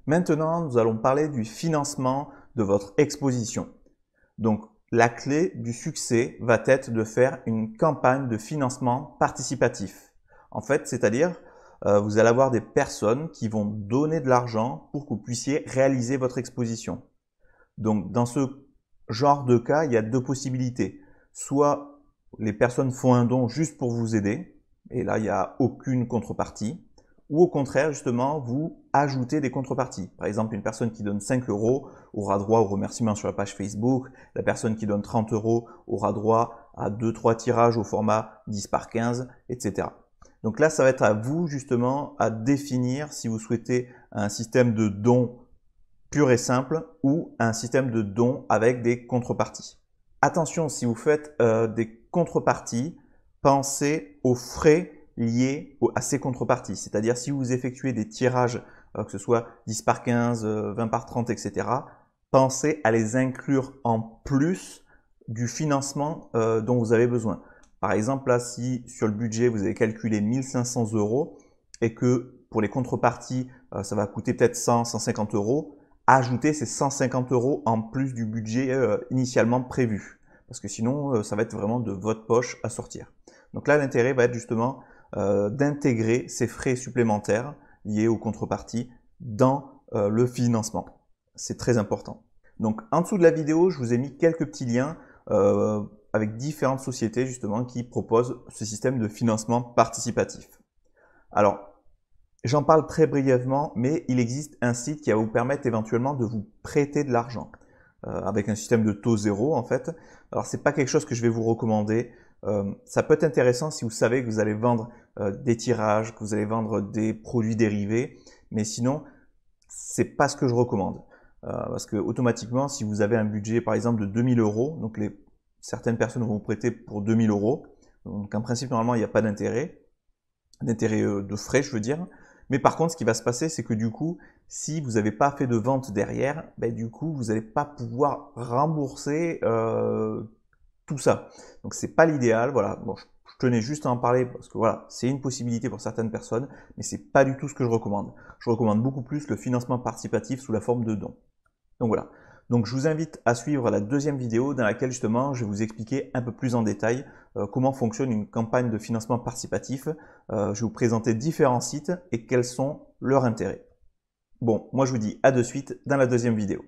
Maintenant, nous allons parler du financement de votre exposition. Donc, la clé du succès va être de faire une campagne de financement participatif. En fait, c'est-à-dire, vous allez avoir des personnes qui vont donner de l'argent pour que vous puissiez réaliser votre exposition. Donc, dans ce genre de cas, il y a deux possibilités. Soit les personnes font un don juste pour vous aider, et là, il n'y a aucune contrepartie. Ou au contraire, justement, vous ajoutez des contreparties. Par exemple, une personne qui donne 5 € aura droit au remerciement sur la page Facebook. La personne qui donne 30 € aura droit à 2-3 tirages au format 10x15, etc. Donc là, ça va être à vous, justement, à définir si vous souhaitez un système de dons pur et simple ou un système de dons avec des contreparties. Attention, si vous faites des contreparties, pensez aux frais liés à ces contreparties. C'est-à-dire si vous effectuez des tirages, que ce soit 10x15, 20x30, etc., pensez à les inclure en plus du financement dont vous avez besoin. Par exemple, là, si sur le budget, vous avez calculé 1500 € et que pour les contreparties, ça va coûter peut-être 100, 150 €, ajoutez ces 150 € en plus du budget initialement prévu. Parce que sinon, ça va être vraiment de votre poche à sortir. Donc là, l'intérêt va être justement d'intégrer ces frais supplémentaires liés aux contreparties dans le financement. C'est très important. Donc en dessous de la vidéo, je vous ai mis quelques petits liens avec différentes sociétés justement qui proposent ce système de financement participatif. Alors, j'en parle très brièvement, mais il existe un site qui va vous permettre éventuellement de vous prêter de l'argent avec un système de taux zéro en fait. Alors c'est pas quelque chose que je vais vous recommander. Ça peut être intéressant si vous savez que vous allez vendre des tirages, que vous allez vendre des produits dérivés, mais sinon c'est pas ce que je recommande. Parce que automatiquement, si vous avez un budget par exemple de 2000 €, donc certaines personnes vont vous prêter pour 2000 €, donc en principe normalement il n'y a pas d'intérêt de frais je veux dire. Mais par contre, ce qui va se passer, c'est que du coup, si vous n'avez pas fait de vente derrière, ben, du coup, vous n'allez pas pouvoir rembourser tout ça. Donc, c'est pas l'idéal. Voilà. Bon, je tenais juste à en parler parce que voilà, c'est une possibilité pour certaines personnes, mais c'est pas du tout ce que je recommande. Je recommande beaucoup plus le financement participatif sous la forme de dons. Donc voilà. Donc je vous invite à suivre la deuxième vidéo dans laquelle justement je vais vous expliquer un peu plus en détail comment fonctionne une campagne de financement participatif. Je vais vous présenter différents sites et quels sont leurs intérêts. Bon, moi je vous dis à de suite dans la deuxième vidéo.